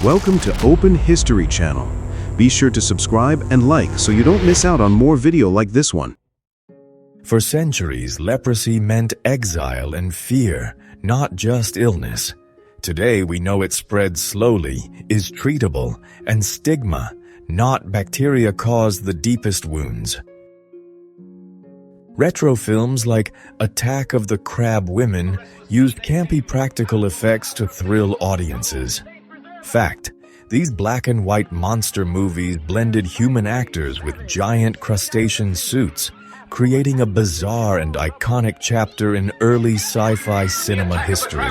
Welcome to Open History channel. Be sure to subscribe and like so you don't miss out on more video like this one. For centuries, leprosy meant exile and fear, not just illness. Today we know it spreads slowly, is treatable, and stigma, not bacteria, cause the deepest wounds. Retro films like Attack of the Crab Women used campy practical effects to thrill audiences. Fact: these black and white monster movies blended human actors with giant crustacean suits, creating a bizarre and iconic chapter in early sci-fi cinema history.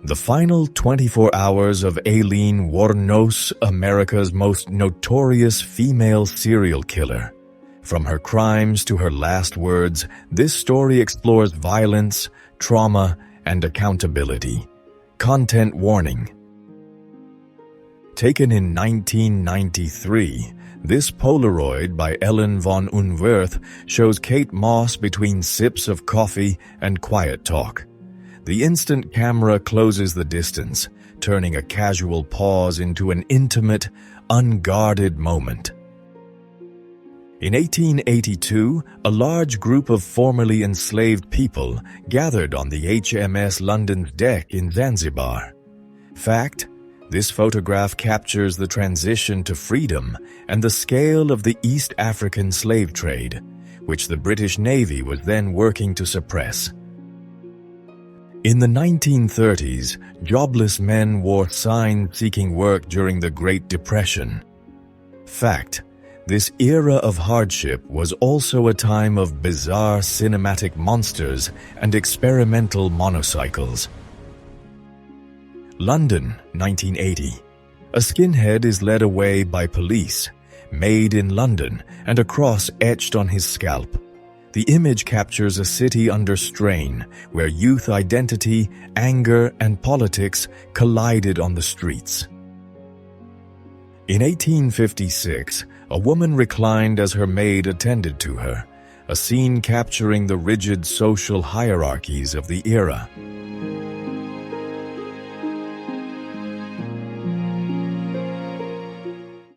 The final 24 hours of Aileen Wuornos, America's most notorious female serial killer. From her crimes to her last words, this story explores violence, trauma, and accountability. Content warning. Taken in 1993, this Polaroid by Ellen von Unwerth shows Kate Moss between sips of coffee and quiet talk. The instant camera closes the distance, turning a casual pause into an intimate, unguarded moment. In 1882, a large group of formerly enslaved people gathered on the HMS London's deck in Zanzibar. Fact: this photograph captures the transition to freedom and the scale of the East African slave trade, which the British Navy was then working to suppress. In the 1930s, jobless men wore signs seeking work during the Great Depression. Fact: this era of hardship was also a time of bizarre cinematic monsters and experimental monocycles. London, 1980. A skinhead is led away by police, "Made in London," and a cross etched on his scalp. The image captures a city under strain, where youth identity, anger, and politics collided on the streets. In 1856, a woman reclined as her maid attended to her, a scene capturing the rigid social hierarchies of the era.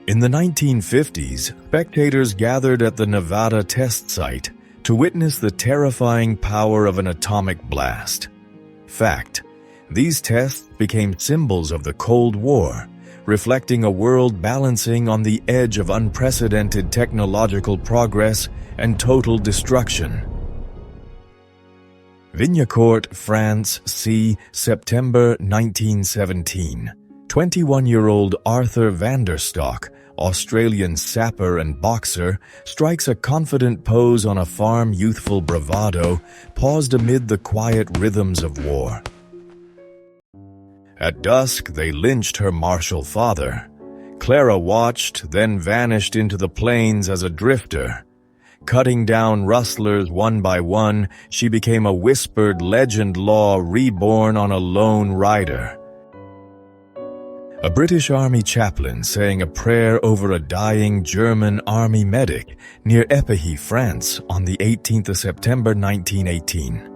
In the 1950s, spectators gathered at the Nevada test site to witness the terrifying power of an atomic blast. Fact: these tests became symbols of the Cold War, reflecting a world balancing on the edge of unprecedented technological progress and total destruction. Vignacourt, France, c. September 1917. 21-year-old Arthur Vanderstock, Australian sapper and boxer, strikes a confident pose on a farm. Youthful bravado paused amid the quiet rhythms of war. At dusk, they lynched her martial father. Clara watched, then vanished into the plains as a drifter. Cutting down rustlers one by one, she became a whispered legend law reborn on a lone rider. A British Army chaplain saying a prayer over a dying German Army medic near Épinay, France on the 18th of September 1918.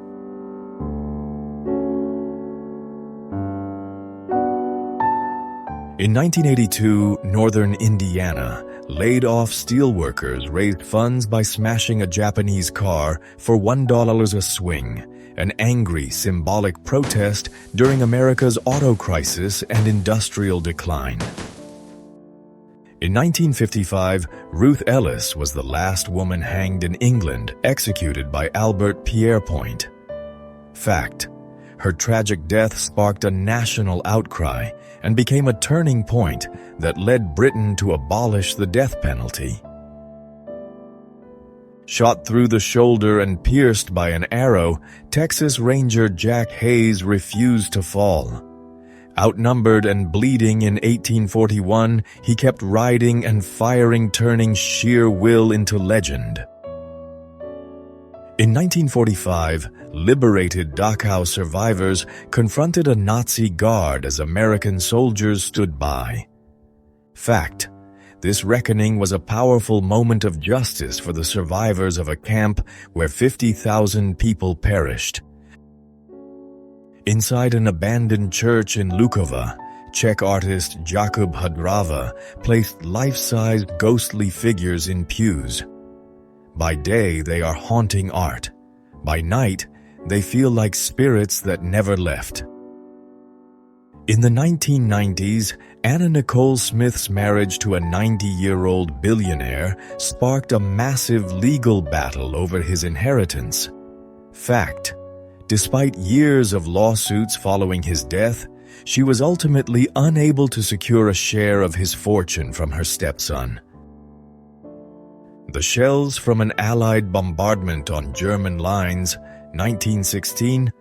In 1982, northern Indiana, laid-off steelworkers raised funds by smashing a Japanese car for $1 a swing, an angry, symbolic protest during America's auto crisis and industrial decline. In 1955, Ruth Ellis was the last woman hanged in England, executed by Albert Pierrepoint. Fact: her tragic death sparked a national outcry and became a turning point that led Britain to abolish the death penalty. Shot through the shoulder and pierced by an arrow, Texas Ranger Jack Hayes refused to fall. Outnumbered and bleeding in 1841, he kept riding and firing, turning sheer will into legend. In 1945, liberated Dachau survivors confronted a Nazi guard as American soldiers stood by. Fact: This reckoning was a powerful moment of justice for the survivors of a camp where 50,000 people perished. Inside an abandoned church in Lukova, Czech artist Jakub Hadrava placed life-size ghostly figures in pews. By day, they are haunting art. By night, they feel like spirits that never left. In the 1990s, Anna Nicole Smith's marriage to a 90-year-old billionaire sparked a massive legal battle over his inheritance. Fact: despite years of lawsuits following his death, she was ultimately unable to secure a share of his fortune from her stepson. The shells from an Allied bombardment on German lines, 1916,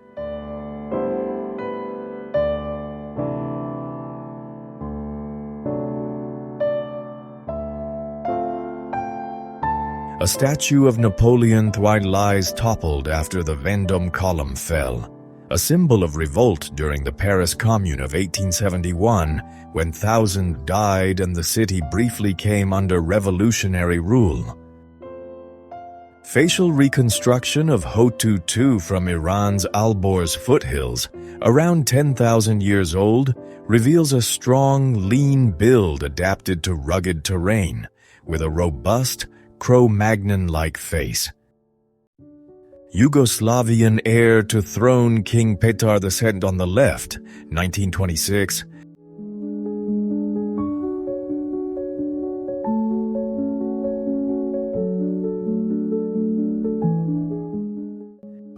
a statue of Napoleon III lies toppled after the Vendôme column fell, a symbol of revolt during the Paris Commune of 1871, when thousands died and the city briefly came under revolutionary rule. Facial reconstruction of Hotu II from Iran's Alborz foothills, around 10,000 years old, reveals a strong, lean build adapted to rugged terrain, with a robust, Cro-Magnon-like face. Yugoslavian heir to throne King Petar II on the left, 1926.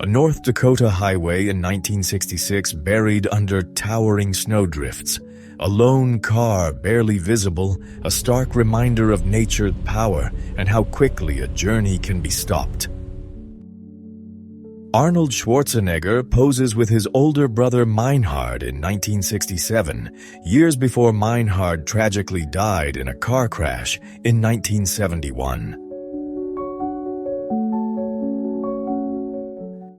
A North Dakota highway in 1966 buried under towering snowdrifts. A lone car barely visible, a stark reminder of nature's power and how quickly a journey can be stopped. Arnold Schwarzenegger poses with his older brother Meinhard in 1967, years before Meinhard tragically died in a car crash in 1971.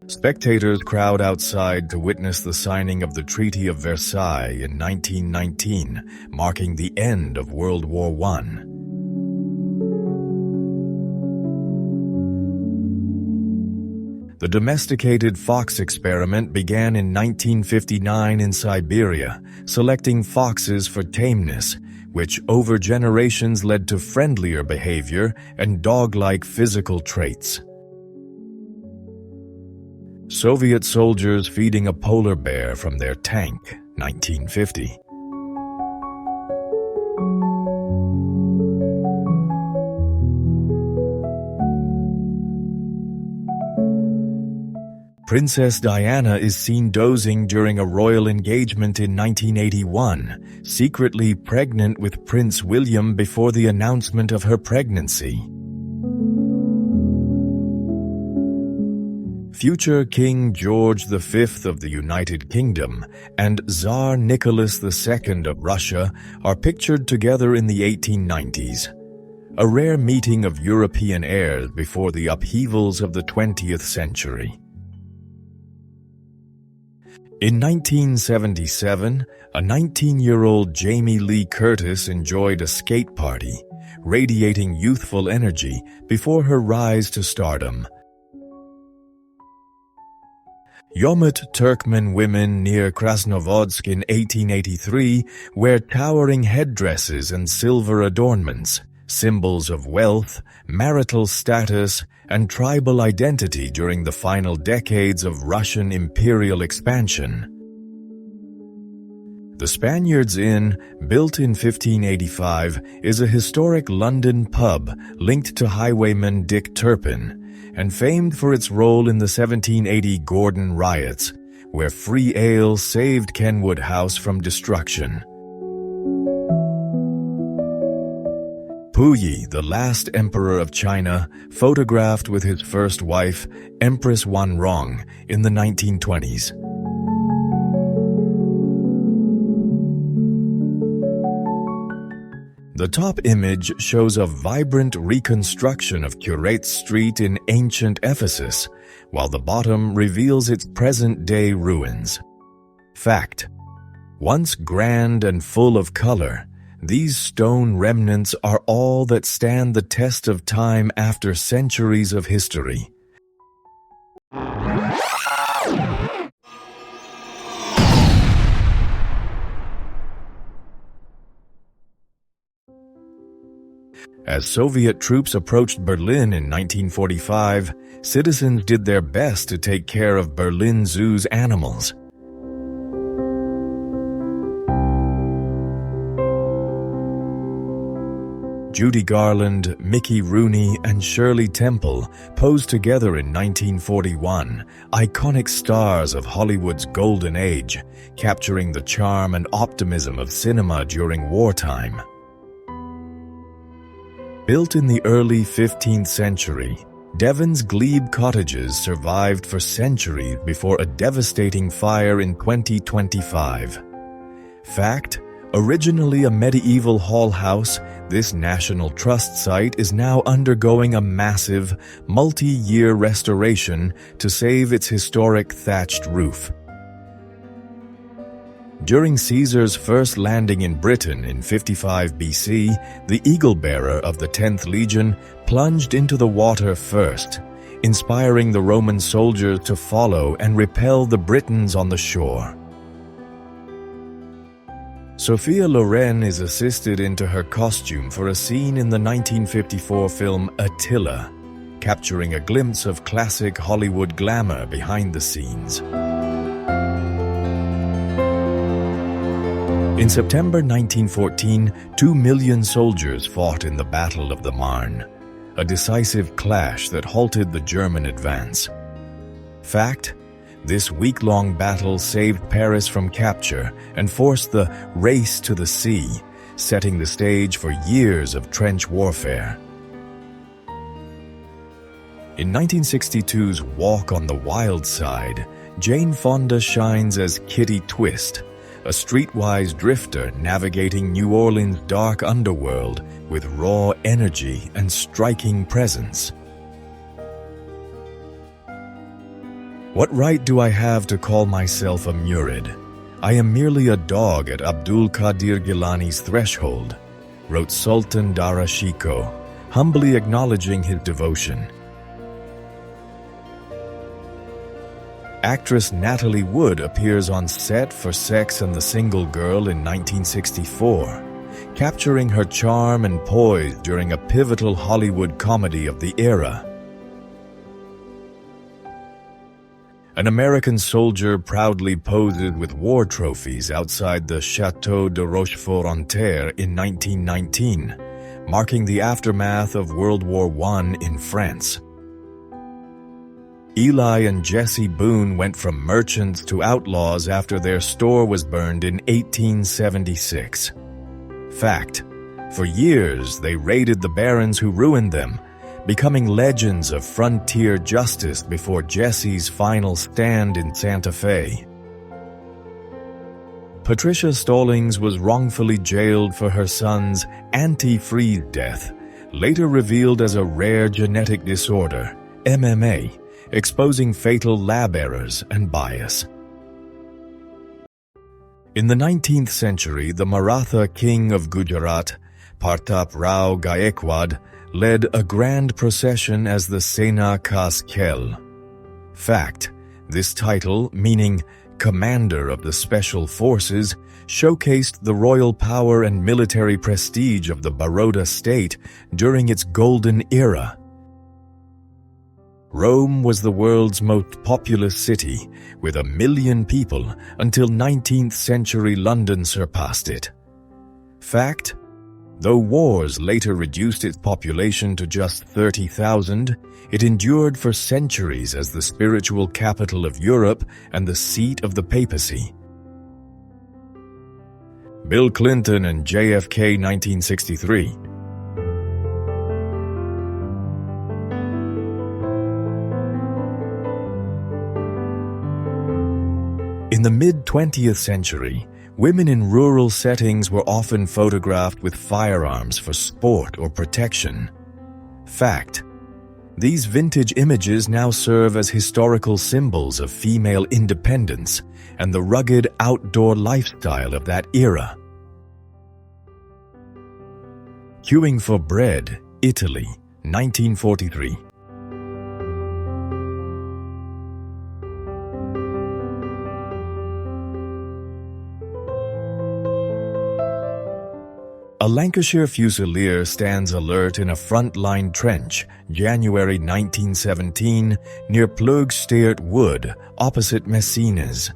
Spectators crowd outside to witness the signing of the Treaty of Versailles in 1919, marking the end of World War I. The domesticated fox experiment began in 1959 in Siberia, selecting foxes for tameness, which over generations led to friendlier behavior and dog-like physical traits. Soviet soldiers feeding a polar bear from their tank, 1950. Princess Diana is seen dozing during a royal engagement in 1981, secretly pregnant with Prince William before the announcement of her pregnancy. Future King George V of the United Kingdom and Tsar Nicholas II of Russia are pictured together in the 1890s, a rare meeting of European heirs before the upheavals of the 20th century. In 1977, a 19-year-old Jamie Lee Curtis enjoyed a skate party, radiating youthful energy before her rise to stardom. Yomut Turkmen women near Krasnovodsk in 1883 wear towering headdresses and silver adornments, symbols of wealth, marital status, and tribal identity during the final decades of Russian imperial expansion. The Spaniards Inn, built in 1585, is a historic London pub linked to highwayman Dick Turpin, and famed for its role in the 1780 Gordon riots, where free ale saved Kenwood House from destruction. Puyi, the last emperor of China, photographed with his first wife, Empress Wanrong, in the 1920s. The top image shows a vibrant reconstruction of Curated Street in ancient Ephesus, while the bottom reveals its present-day ruins. Fact: once grand and full of color, These stone remnants are all that stand the test of time after centuries of history. As Soviet troops approached Berlin in 1945, citizens did their best to take care of Berlin Zoo's animals. Judy Garland, Mickey Rooney, and Shirley Temple posed together in 1941, iconic stars of Hollywood's golden age, capturing the charm and optimism of cinema during wartime. Built in the early 15th century, Devon's glebe cottages survived for centuries before a devastating fire in 2025. Fact: originally a medieval hall house, this National Trust site is now undergoing a massive, multi-year restoration to save its historic thatched roof. During Caesar's first landing in Britain in 55 BC, the eagle-bearer of the 10th Legion plunged into the water first, inspiring the Roman soldiers to follow and repel the Britons on the shore. Sophia Loren is assisted into her costume for a scene in the 1954 film Attila, capturing a glimpse of classic Hollywood glamour behind the scenes. In September 1914, 2 million soldiers fought in the Battle of the Marne, a decisive clash that halted the German advance. Fact: this week-long battle saved Paris from capture and forced the race to the sea, setting the stage for years of trench warfare. In 1962's Walk on the Wild Side, Jane Fonda shines as Kitty Twist, a streetwise drifter navigating New Orleans' dark underworld with raw energy and striking presence. What right do I have to call myself a murid? I am merely a dog at Abdul Qadir Gilani's threshold, wrote Sultan Darashiko, humbly acknowledging his devotion. Actress Natalie Wood appears on set for Sex and the Single Girl in 1964, capturing her charm and poise during a pivotal Hollywood comedy of the era. An American soldier proudly poses with war trophies outside the Château de Rochefort-en-Terre in 1919, marking the aftermath of World War I in France. Eli and Jesse Boone went from merchants to outlaws after their store was burned in 1876. Fact: for years they raided the barons who ruined them, becoming legends of frontier justice before Jesse's final stand in Santa Fe. Patricia Stallings was wrongfully jailed for her son's anti-freeze death, later revealed as a rare genetic disorder, MMA, exposing fatal lab errors and bias. In the 19th century, the Maratha king of Gujarat, Partap Rao Gaekwad, led a grand procession as the Sena Kas Khel. Fact: this title, meaning commander of the special forces, showcased the royal power and military prestige of the Baroda state during its golden era. Rome was the world's most populous city, with 1 million people, until 19th century London surpassed it. Fact: though wars later reduced its population to just 30,000, it endured for centuries as the spiritual capital of Europe and the seat of the papacy. Bill Clinton and JFK 1963. In the mid-20th century, women in rural settings were often photographed with firearms for sport or protection. Fact: these vintage images now serve as historical symbols of female independence and the rugged outdoor lifestyle of that era. Queuing for Bread, Italy, 1943. A Lancashire Fusilier stands alert in a front-line trench, January 1917, near Plugsteert Wood, opposite Messines.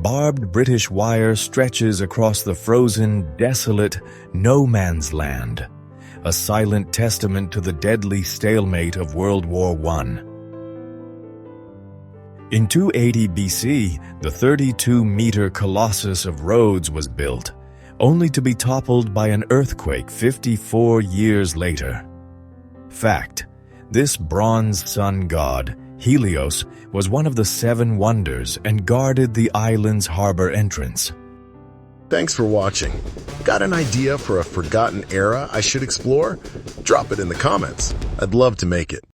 Barbed British wire stretches across the frozen, desolate, no-man's land, a silent testament to the deadly stalemate of World War I. In 280 BC, the 32-meter Colossus of Rhodes was built, only to be toppled by an earthquake 54 years later. Fact: this bronze sun god, Helios, was one of the 7 wonders and guarded the island's harbor entrance. Thanks for watching. Got an idea for a forgotten era I should explore? Drop it in the comments. I'd love to make it.